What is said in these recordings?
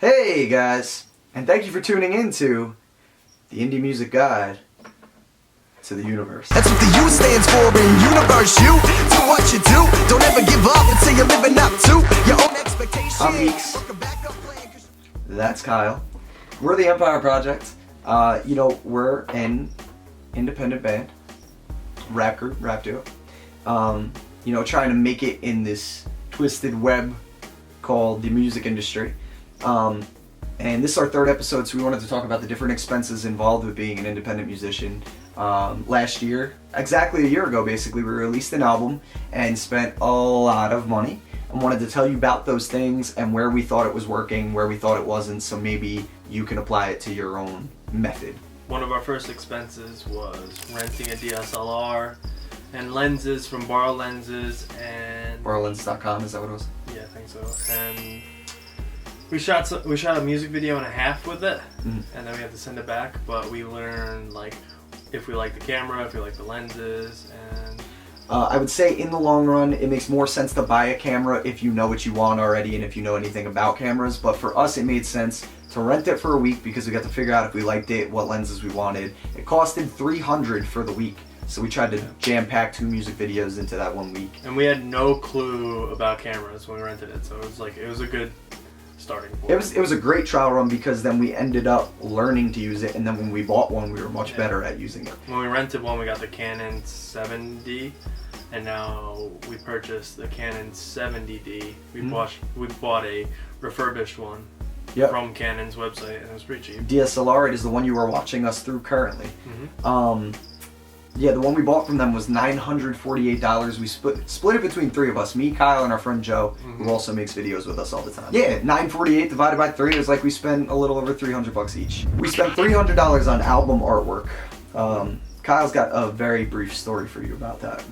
Hey guys, and thank you for tuning in to the Indie Music Guide to the Universe. That's what the U stands for in universe. You do what you do. Don't ever give up until you're living up to your own expectations. I'm Meeks. That's Kyle. We're the Empire Project. We're an independent band, rap group, rap duo. Trying to make it in this twisted web called the music industry. And this is our third episode, so we wanted to talk about the different expenses involved with being an independent musician. Last year, exactly a year ago basically, we released an album and spent a lot of money and wanted to tell you about those things and where we thought it was working, where we thought it wasn't, so maybe you can apply it to your own method. One of our first expenses was renting a DSLR and lenses from Borrow Lenses and... BorrowLenses.com, is that what it was? Yeah, I think so. And we shot a music video and a half with it, and then we had to send it back, but we learned if we like the camera, if we like the lenses, and... I would say in the long run, it makes more sense to buy a camera if you know what you want already and if you know anything about cameras, but for us it made sense to rent it for a week because we got to figure out if we liked it, what lenses we wanted. It costed $300 for the week, so we tried to jam-pack 2 music videos into that 1 week. And we had no clue about cameras when we rented it, so it was a good starting point. It was a great trial run because then we ended up learning to use it, and then when we bought one, we were much better at using it. When we rented one, we got the Canon 7D, and now we purchased the Canon 70D. We bought a refurbished one from Canon's website, and it was pretty cheap. DSLR, it is the one you are watching us through currently. The one we bought from them was $948. We split it between 3 of us, me, Kyle, and our friend Joe, who also makes videos with us all the time. Yeah, $948 divided by 3 is like we spent a little over $300 each. We spent $300 on album artwork. Kyle's got a very brief story for you about that.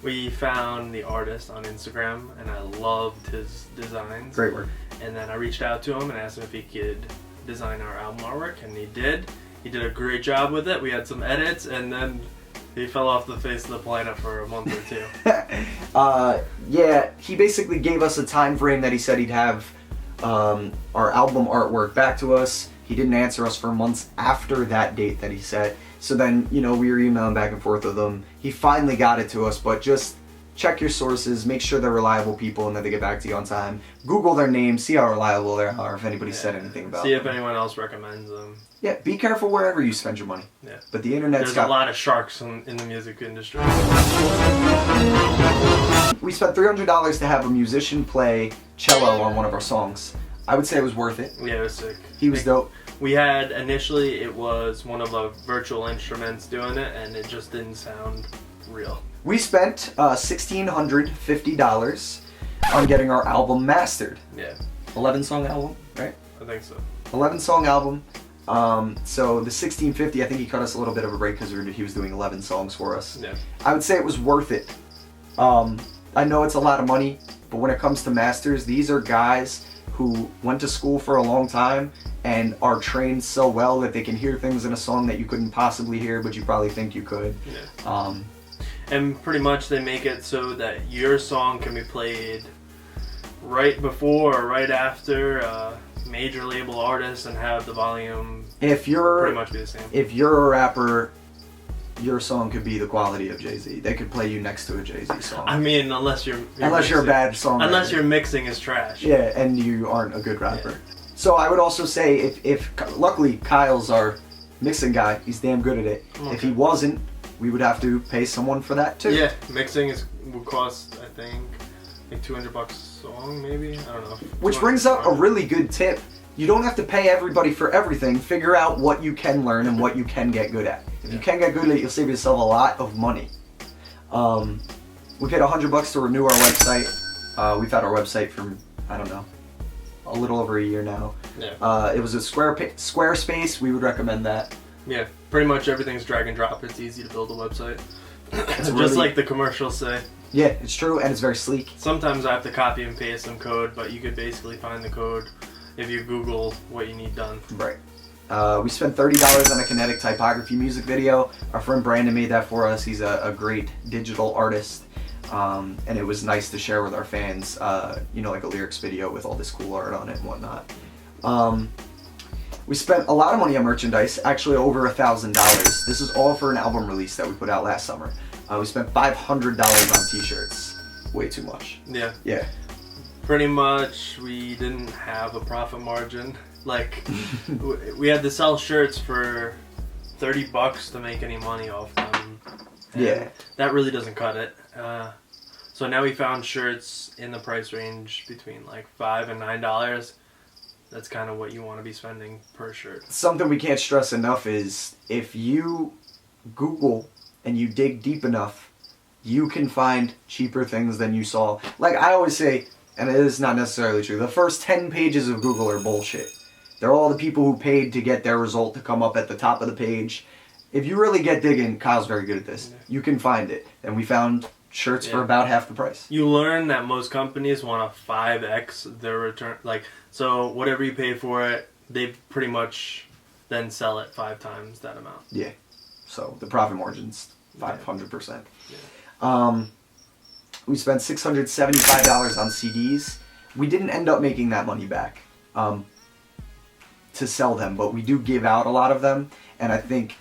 We found the artist on Instagram, and I loved his designs. Great work. And then I reached out to him and asked him if he could design our album artwork, and he did. He did a great job with it. We had some edits, and then he fell off the face of the planet for a month or 2. He basically gave us a time frame that he said he'd have our album artwork back to us. He didn't answer us for months after that date that he set. So then, we were emailing back and forth with him. He finally got it to us, but just check your sources, make sure they're reliable people and that they get back to you on time. Google their names, see how reliable they are, if anybody said anything about them. See if anyone else recommends them. Yeah, be careful wherever you spend your money. Yeah. But the internet's There's a lot of sharks in the music industry. We spent $300 to have a musician play cello on one of our songs. I would say it was worth it. Yeah, it was sick. He was dope. We had, initially, it was one of the virtual instruments doing it, and it just didn't sound real. We spent $1,650 on getting our album mastered. Yeah. 11-song album, right? I think so. 11-song album. So the $1,650, I think he cut us a little bit of a break because he was doing 11 songs for us. Yeah. I would say it was worth it. I know it's a lot of money, but when it comes to masters, these are guys who went to school for a long time and are trained so well that they can hear things in a song that you couldn't possibly hear, but you probably think you could. Yeah. And pretty much they make it so that your song can be played right before or right after a major label artist and have the volume pretty much be the same. If you're a rapper, your song could be the quality of Jay-Z. They could play you next to a Jay-Z song. I mean, unless you're a bad songwriter. Unless your mixing is trash. Yeah, and you aren't a good rapper. Yeah. So I would also say if luckily Kyle's our mixing guy, he's damn good at it. Okay. If he wasn't, we would have to pay someone for that too. Yeah, mixing would cost I think $200 a song, maybe. I don't know. Which brings up a really good tip. You don't have to pay everybody for everything. Figure out what you can learn and what you can get good at. If you can get good at it, you'll save yourself a lot of money. We paid $100 to renew our website. We've had our website for, I don't know, a little over a year now. Yeah. It was a Squarespace. We would recommend that. Yeah, pretty much everything's drag and drop. It's easy to build a website. It's just like the commercials say. Yeah, it's true, and it's very sleek. Sometimes I have to copy and paste some code, but you could basically find the code if you Google what you need done. Right. We spent $30 on a Kinetic Typography music video. Our friend Brandon made that for us. He's a great digital artist. And it was nice to share with our fans, like a lyrics video with all this cool art on it and whatnot. We spent a lot of money on merchandise, actually over $1,000. This is all for an album release that we put out last summer. We spent $500 on t-shirts. Way too much. Yeah. Yeah. Pretty much, we didn't have a profit margin. Like, we had to sell shirts for $30 to make any money off them. And yeah. That really doesn't cut it. So now we found shirts in the price range between like $5 and $9. That's kind of what you want to be spending per shirt. Something we can't stress enough is if you Google and you dig deep enough, you can find cheaper things than you saw. Like I always say, and it is not necessarily true, the first 10 pages of Google are bullshit. They're all the people who paid to get their result to come up at the top of the page. If you really get digging, Kyle's very good at this, you can find it. And we found shirts for about half the price. You learn that most companies want to 5x their return. Like, so whatever you pay for it, they pretty much then sell it 5 times that amount. Yeah. So the profit margin's 500%. Yeah. We spent $675 on CDs. We didn't end up making that money back to sell them, but we do give out a lot of them. And I think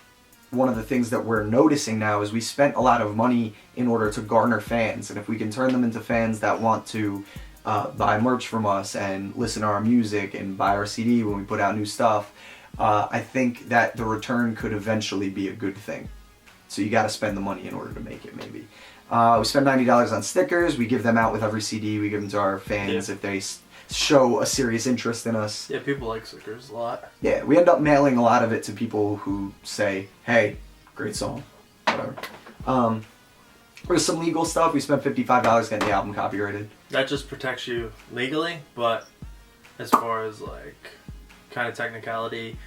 one of the things that we're noticing now is we spent a lot of money in order to garner fans. And if we can turn them into fans that want to buy merch from us and listen to our music and buy our CD when we put out new stuff, I think that the return could eventually be a good thing. So you got to spend the money in order to make it, maybe. We spend $90 on stickers. We give them out with every CD. We give them to our fans if they show a serious interest in us. Yeah, people like stickers a lot. Yeah, we end up mailing a lot of it to people who say, hey, great song, whatever. There's some legal stuff. We spent $55 getting the album copyrighted. That just protects you legally, but as far as like kind of technicality,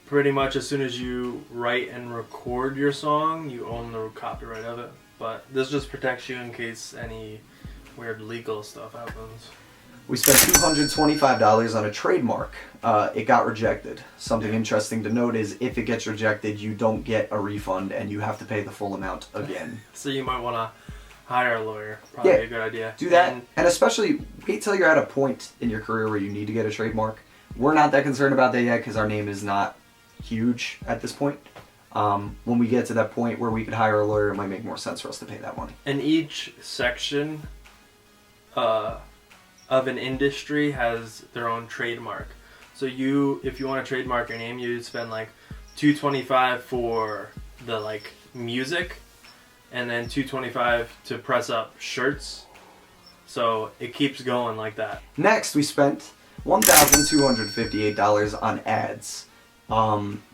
pretty much as soon as you write and record your song, you own the copyright of it. But this just protects you in case any weird legal stuff happens. We spent $225 on a trademark. It got rejected. Something interesting to note is if it gets rejected, you don't get a refund and you have to pay the full amount again. So you might want to hire a lawyer. Probably a good idea. Do that. And especially wait till you're at a point in your career where you need to get a trademark. We're not that concerned about that yet because our name is not huge at this point. When we get to that point where we could hire a lawyer, it might make more sense for us to pay that money. And each section of an industry has their own trademark. So if you want to trademark your name, you'd spend like $225 for the like music, and then $225 to press up shirts. So it keeps going like that. Next, we spent $1,258 on ads.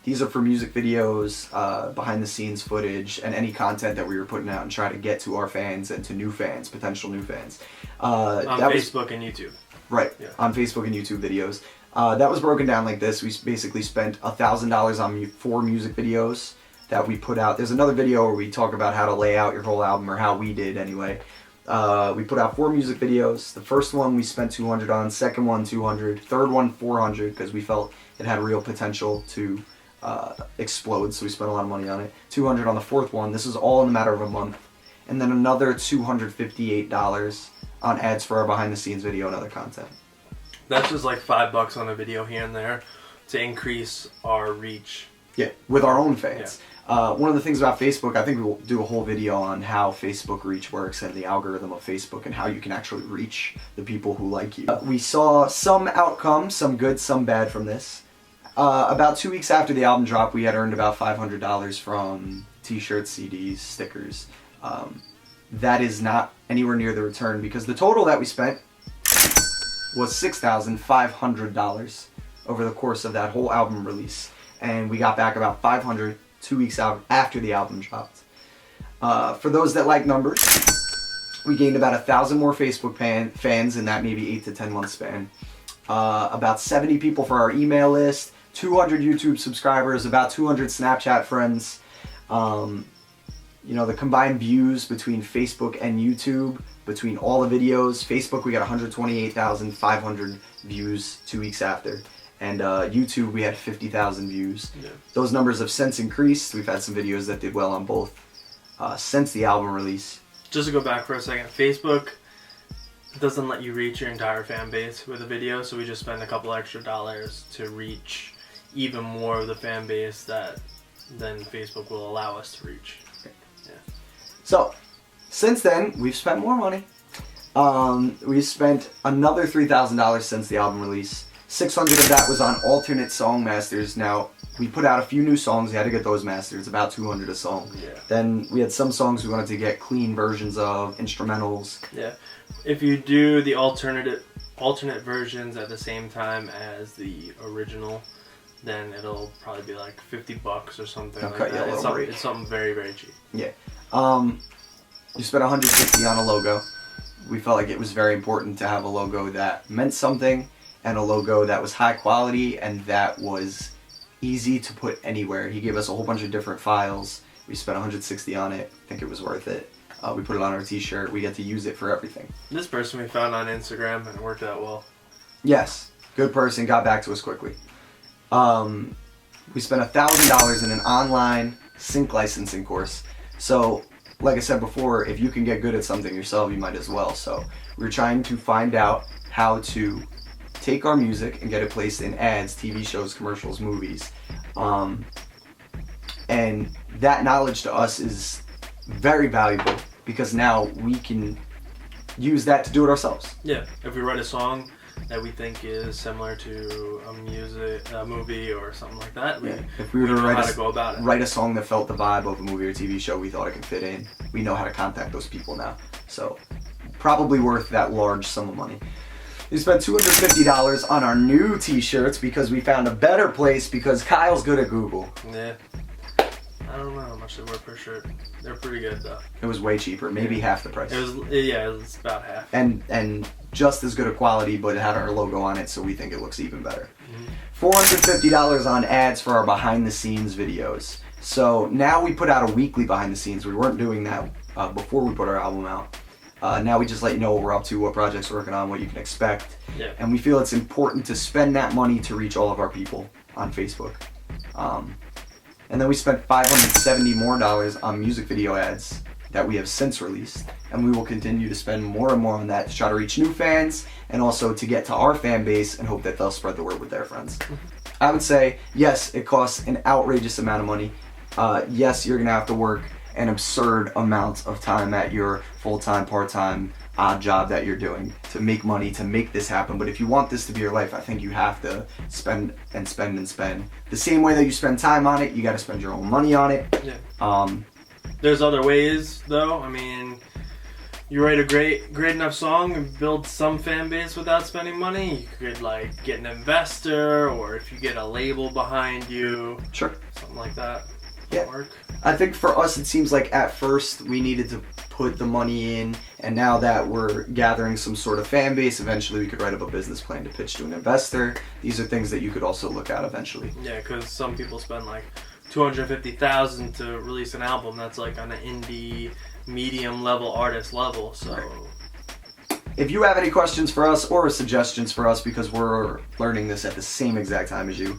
These are for music videos, behind the scenes footage, and any content that we were putting out and try to get to our fans and to new fans, potential new fans. On Facebook and YouTube. Right, on Facebook and YouTube videos. That was broken down like this. We basically spent $1,000 on 4 music videos that we put out. There's another video where we talk about how to lay out your whole album, or how we did anyway. We put out 4 music videos. The first one we spent $200 on, second one $200, third one $400 because we felt it had real potential to explode, so we spent a lot of money on it. $200 on the fourth one. This is all in a matter of a month. And then another $258 on ads for our behind the scenes video and other content. That's just like $5 on a video here and there to increase our reach. Yeah, with our own fans. Yeah. One of the things about Facebook, I think we'll do a whole video on how Facebook reach works and the algorithm of Facebook and how you can actually reach the people who like you. We saw some outcomes, some good, some bad from this. About 2 weeks after the album dropped, we had earned about $500 from t-shirts, CDs, stickers. That is not anywhere near the return because the total that we spent was $6,500 over the course of that whole album release. And we got back about $500 2 weeks out after the album dropped. For those that like numbers, we gained about 1,000 more Facebook fans in that maybe 8 to 10 month span. About 70 people for our email list, 200 YouTube subscribers, about 200 Snapchat friends. You know, the combined views between Facebook and YouTube, between all the videos. Facebook, we got 128,500 views 2 weeks after. And YouTube, we had 50,000 views. Yeah. Those numbers have since increased. We've had some videos that did well on both since the album release. Just to go back for a second, Facebook, doesn't let you reach your entire fan base with a video, so we just spend a couple extra dollars to reach even more of the fan base that then Facebook will allow us to reach. Yeah. So, since then, we've spent more money. We've spent another $3,000 since the album release. 600 of that was on alternate song masters. Now, we put out a few new songs. We had to get those mastered. It's about 200 a song. Yeah. Then we had some songs we wanted to get clean versions of, instrumentals. Yeah. If you do the alternate versions at the same time as the original, then it'll probably be like $50 or something They'll like cut you that. a little break. It's something very, very cheap. Yeah. You spent $160 on a logo. We felt like it was very important to have a logo that meant something, and a logo that was high quality and that was easy to put anywhere. He gave us a whole bunch of different files. We spent $160 on it. I think it was worth it. We put it on our t-shirt. We get to use it for everything. This person we found on Instagram, and it worked out well. Yes, good person, got back to us quickly. We spent $1,000 in an online sync licensing course. So, like I said before, if you can get good at something yourself, you might as well. So, we're trying to find out how to take our music and get it placed in ads, TV shows, commercials, movies. And that knowledge to us is very valuable because now we can use that to do it ourselves. Yeah, if we write a song that we think is similar to a movie or something like that, If we were to know how to go about it. write a song that felt the vibe of a movie or TV show we thought it could fit in, we know how to contact those people now. So, probably worth that large sum of money. We spent $250 on our new t-shirts because we found a better place because Kyle's good at Google. Yeah. I don't know how much they were per shirt. They're pretty good though. It was way cheaper, maybe half the price. It was about half. And just as good a quality, but it had our logo on it, so we think it looks even better. $450 on ads for our behind the scenes videos. So now we put out a weekly behind the scenes. We weren't doing that before we put our album out. Now we just let you know what we're up to, what projects we're working on, what you can expect. Yeah. And we feel it's important to spend that money to reach all of our people on Facebook. And then we spent $570 more on music video ads that we have since released. And we will continue to spend more and more on that to try to reach new fans and also to get to our fan base and hope that they'll spread the word with their friends. I would say, yes, it costs an outrageous amount of money. Yes, you're going to have to work an absurd amount of time at your full-time, part-time, odd job that you're doing to make money, to make this happen. But if you want this to be your life, I think you have to spend and spend and spend. The same way that you spend time on it, you got to spend your own money on it. Yeah. There's other ways, though. I mean, you write a great enough song and build some fan base without spending money. You could like get an investor, or if you get a label behind you, Sure. something like that. Yeah. Work. I think for us, it seems like at first we needed to put the money in, and now that we're gathering some sort of fan base, eventually we could write up a business plan to pitch to an investor. These are things that you could also look at eventually. Yeah, because some people spend like $250,000 to release an album. That's like on an indie, medium level artist level. So. Right. If you have any questions for us or suggestions for us, because we're learning this at the same exact time as you,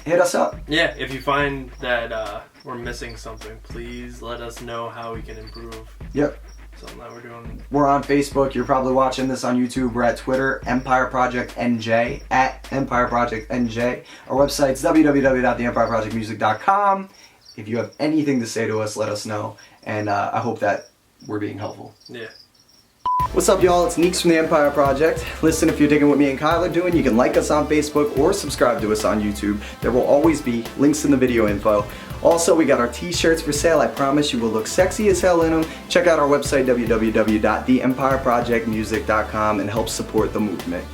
hit us up. Yeah, if you find that we're missing something, please let us know how we can improve. Yep. Something that we're doing. We're on Facebook. You're probably watching this on YouTube. We're at Twitter, Empire Project NJ, at Empire Project NJ. Our website's www.theempireprojectmusic.com. If you have anything to say to us, let us know. And I hope that we're being helpful. Yeah. What's up, y'all? It's Neeks from the Empire Project. Listen, if you're digging what me and Kyle are doing, you can like us on Facebook or subscribe to us on YouTube. There will always be links in the video info. Also, we got our t-shirts for sale. I promise you will look sexy as hell in them. Check out our website, www.theempireprojectmusic.com, and help support the movement.